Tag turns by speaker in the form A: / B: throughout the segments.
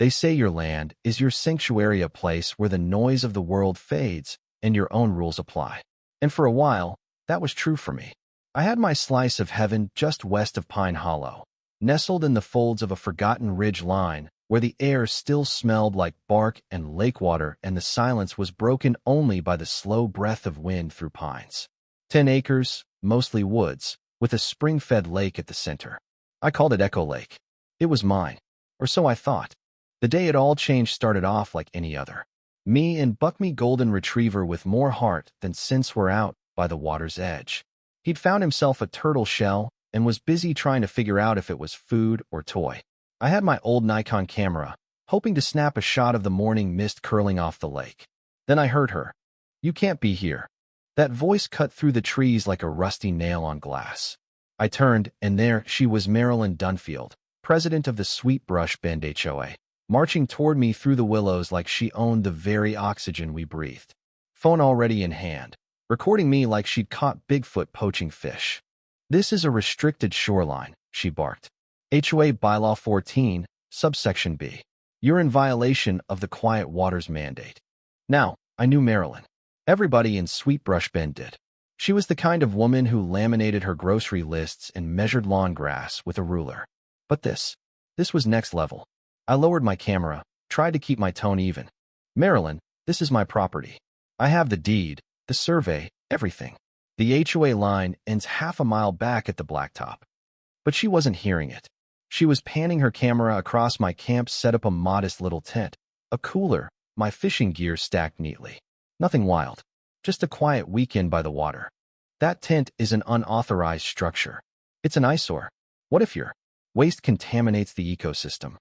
A: They say your land is your sanctuary, a place where the noise of the world fades and your own rules apply. And for a while, that was true for me. I had my slice of heaven just west of Pine Hollow, nestled in the folds of a forgotten ridge line where the air still smelled like bark and lake water, and the silence was broken only by the slow breath of wind through pines. 10 acres, mostly woods, with a spring-fed lake at the center. I called it Echo Lake. It was mine, or so I thought. The day it all changed started off like any other. Me and Buckme golden retriever with more heart than sense were out by the water's edge. He'd found himself a turtle shell and was busy trying to figure out if it was food or toy. I had my old Nikon camera, hoping to snap a shot of the morning mist curling off the lake. Then I heard her. "You can't be here." That voice cut through the trees like a rusty nail on glass. I turned, and there she was, Marilyn Dunfield, president of the Sweet Brush Bend HOA, marching toward me through the willows like she owned the very oxygen we breathed. Phone already in hand, recording me like she'd caught Bigfoot poaching fish. "This is a restricted shoreline," she barked. "HOA Bylaw 14, subsection B. You're in violation of the Quiet Waters Mandate." Now, I knew Marilyn. Everybody in Sweet Brush Bend did. She was the kind of woman who laminated her grocery lists and measured lawn grass with a ruler. But this was next level. I lowered my camera, tried to keep my tone even. "Marilyn, this is my property. I have the deed, the survey, everything. The HOA line ends half a mile back at the blacktop." But she wasn't hearing it. She was panning her camera across my camp setup, a modest little tent, a cooler, my fishing gear stacked neatly. Nothing wild, just a quiet weekend by the water. "That tent is an unauthorized structure. It's an eyesore. What if your waste contaminates the ecosystem?"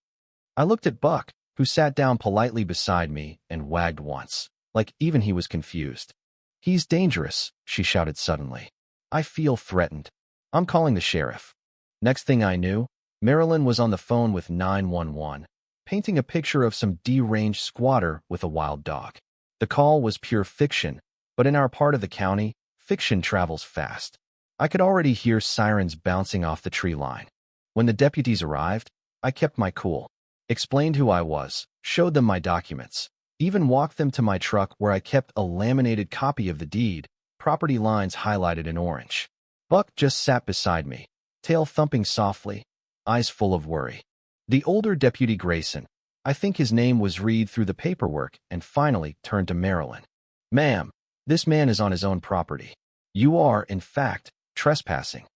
A: I looked at Buck, who sat down politely beside me and wagged once, like even he was confused. "He's dangerous," she shouted suddenly. "I feel threatened. I'm calling the sheriff." Next thing I knew, Marilyn was on the phone with 911, painting a picture of some deranged squatter with a wild dog. The call was pure fiction, but in our part of the county, fiction travels fast. I could already hear sirens bouncing off the tree line. When the deputies arrived, I kept my cool, explained who I was, showed them my documents, even walked them to my truck where I kept a laminated copy of the deed, property lines highlighted in orange. Buck just sat beside me, tail thumping softly, eyes full of worry. The older Deputy Grayson, I think his name was, read through the paperwork and finally turned to Marilyn. "Ma'am, this man is on his own property. You are, in fact, trespassing."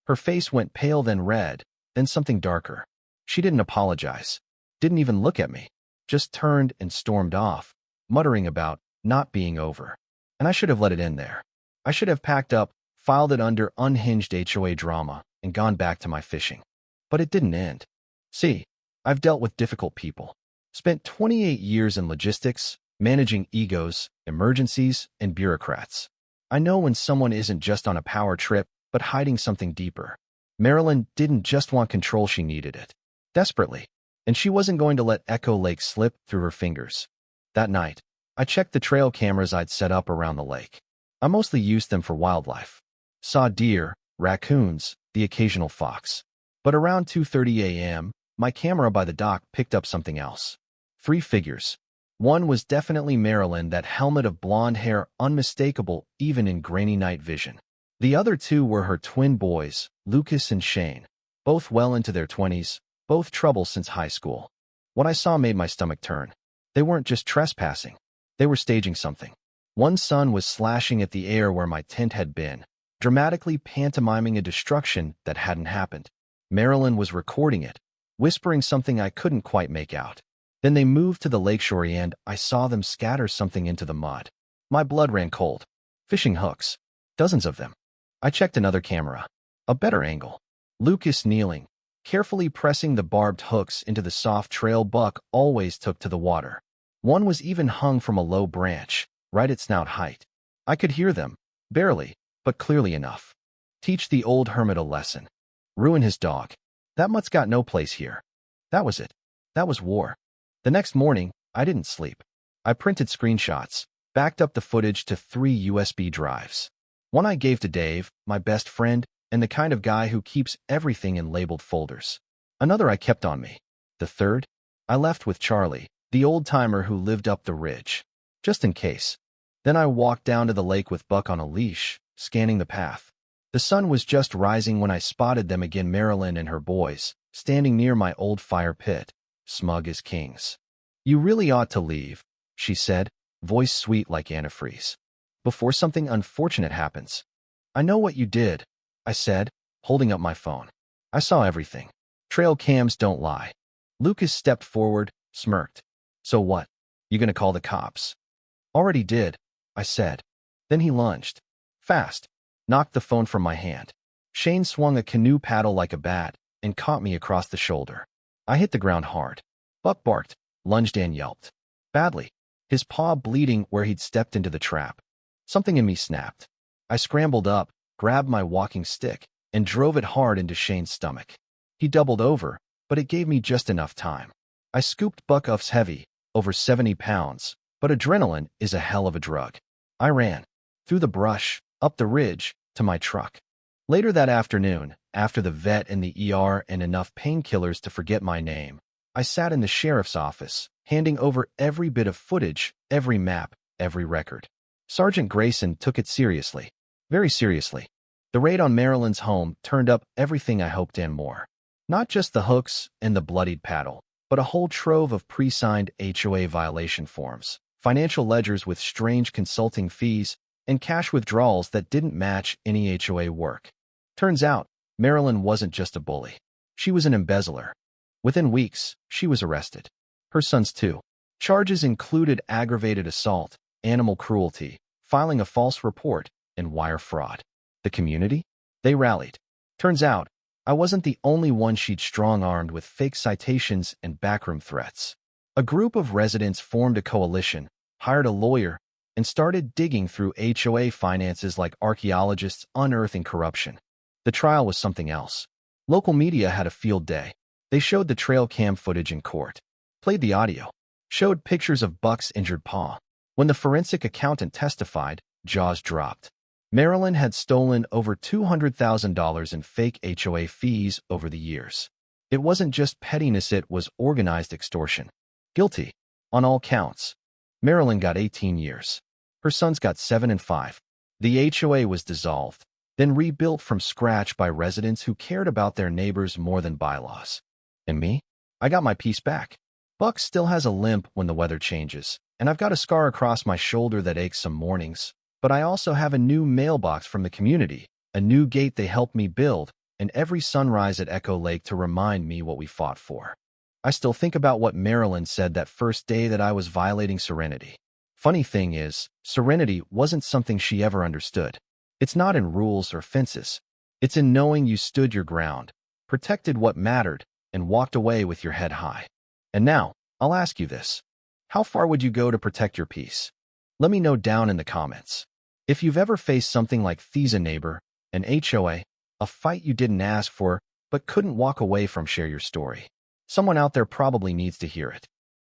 A: Her face went pale, then red, then something darker. She didn't apologize, didn't even look at me, just turned and stormed off, muttering about not being over. And I should have let it end there. I should have packed up, filed it under unhinged HOA drama, and gone back to my fishing. But it didn't end. See, I've dealt with difficult people. Spent 28 years in logistics, managing egos, emergencies, and bureaucrats. I know when someone isn't just on a power trip, but hiding something deeper. Marilyn didn't just want control, she needed it. Desperately. And she wasn't going to let Echo Lake slip through her fingers. That night, I checked the trail cameras I'd set up around the lake. I mostly used them for wildlife. Saw deer, raccoons, the occasional fox. But around 2:30 a.m., my camera by the dock picked up something else. 3 figures. One was definitely Marilyn, that helmet of blonde hair unmistakable even in grainy night vision. The other 2 were her twin boys, Lucas and Shane, both well into their 20s, both trouble since high school. What I saw made my stomach turn. They weren't just trespassing. They were staging something. One son was slashing at the air where my tent had been, dramatically pantomiming a destruction that hadn't happened. Marilyn was recording it, whispering something I couldn't quite make out. Then they moved to the lakeshore and I saw them scatter something into the mud. My blood ran cold. Fishing hooks. Dozens of them. I checked another camera. A better angle. Lucas kneeling, carefully pressing the barbed hooks into the soft trail Buck always took to the water. One was even hung from a low branch, right at snout height. I could hear them, barely, but clearly enough. Teach the old hermit a lesson. Ruin his dog. That mutt's got no place here. That was it. That was war. The next morning, I didn't sleep. I printed screenshots, backed up the footage to 3 USB drives. One I gave to Dave, my best friend, and the kind of guy who keeps everything in labeled folders. Another I kept on me. The third, I left with Charlie, the old-timer who lived up the ridge, just in case. Then I walked down to the lake with Buck on a leash, scanning the path. The sun was just rising when I spotted them again, Marilyn and her boys, standing near my old fire pit, smug as kings. "You really ought to leave," she said, voice sweet like antifreeze, "before something unfortunate happens." "I know what you did," I said, holding up my phone. "I saw everything. Trail cams don't lie." Lucas stepped forward, smirked. "So what? You gonna call the cops?" "Already did," I said. Then he lunged. Fast. Knocked the phone from my hand. Shane swung a canoe paddle like a bat and caught me across the shoulder. I hit the ground hard. Buck barked, lunged and yelped. Badly. His paw bleeding where he'd stepped into the trap. Something in me snapped. I scrambled up, grabbed my walking stick, and drove it hard into Shane's stomach. He doubled over, but it gave me just enough time. I scooped Buck Uff's heavy, over 70 pounds, but adrenaline is a hell of a drug. I ran. Through the brush, up the ridge, to my truck. Later that afternoon, after the vet and the ER and enough painkillers to forget my name, I sat in the sheriff's office, handing over every bit of footage, every map, every record. Sergeant Grayson took it seriously. Very seriously. The raid on Marilyn's home turned up everything I hoped and more. Not just the hooks and the bloodied paddle, but a whole trove of pre-signed HOA violation forms, financial ledgers with strange consulting fees, and cash withdrawals that didn't match any HOA work. Turns out, Marilyn wasn't just a bully. She was an embezzler. Within weeks, she was arrested. Her sons too. Charges included aggravated assault, animal cruelty, filing a false report, and wire fraud. The community? They rallied. Turns out, I wasn't the only one she'd strong-armed with fake citations and backroom threats. A group of residents formed a coalition, hired a lawyer, and started digging through HOA finances like archaeologists unearthing corruption. The trial was something else. Local media had a field day. They showed the trail cam footage in court, played the audio, showed pictures of Buck's injured paw. When the forensic accountant testified, jaws dropped. Marilyn had stolen over $200,000 in fake HOA fees over the years. It wasn't just pettiness, it was organized extortion. Guilty. On all counts. Marilyn got 18 years. Her sons got 7 and 5. The HOA was dissolved, then rebuilt from scratch by residents who cared about their neighbors more than bylaws. And me? I got my piece back. Buck still has a limp when the weather changes, and I've got a scar across my shoulder that aches some mornings. But I also have a new mailbox from the community, a new gate they helped me build, and every sunrise at Echo Lake to remind me what we fought for. I still think about what Marilyn said that first day that I was violating serenity. Funny thing is, serenity wasn't something she ever understood. It's not in rules or fences. It's in knowing you stood your ground, protected what mattered, and walked away with your head high. And now, I'll ask you this. How far would you go to protect your peace? Let me know down in the comments. If you've ever faced something like Thieves a Neighbor, an HOA, a fight you didn't ask for but couldn't walk away from, share your story. Someone out there probably needs to hear it.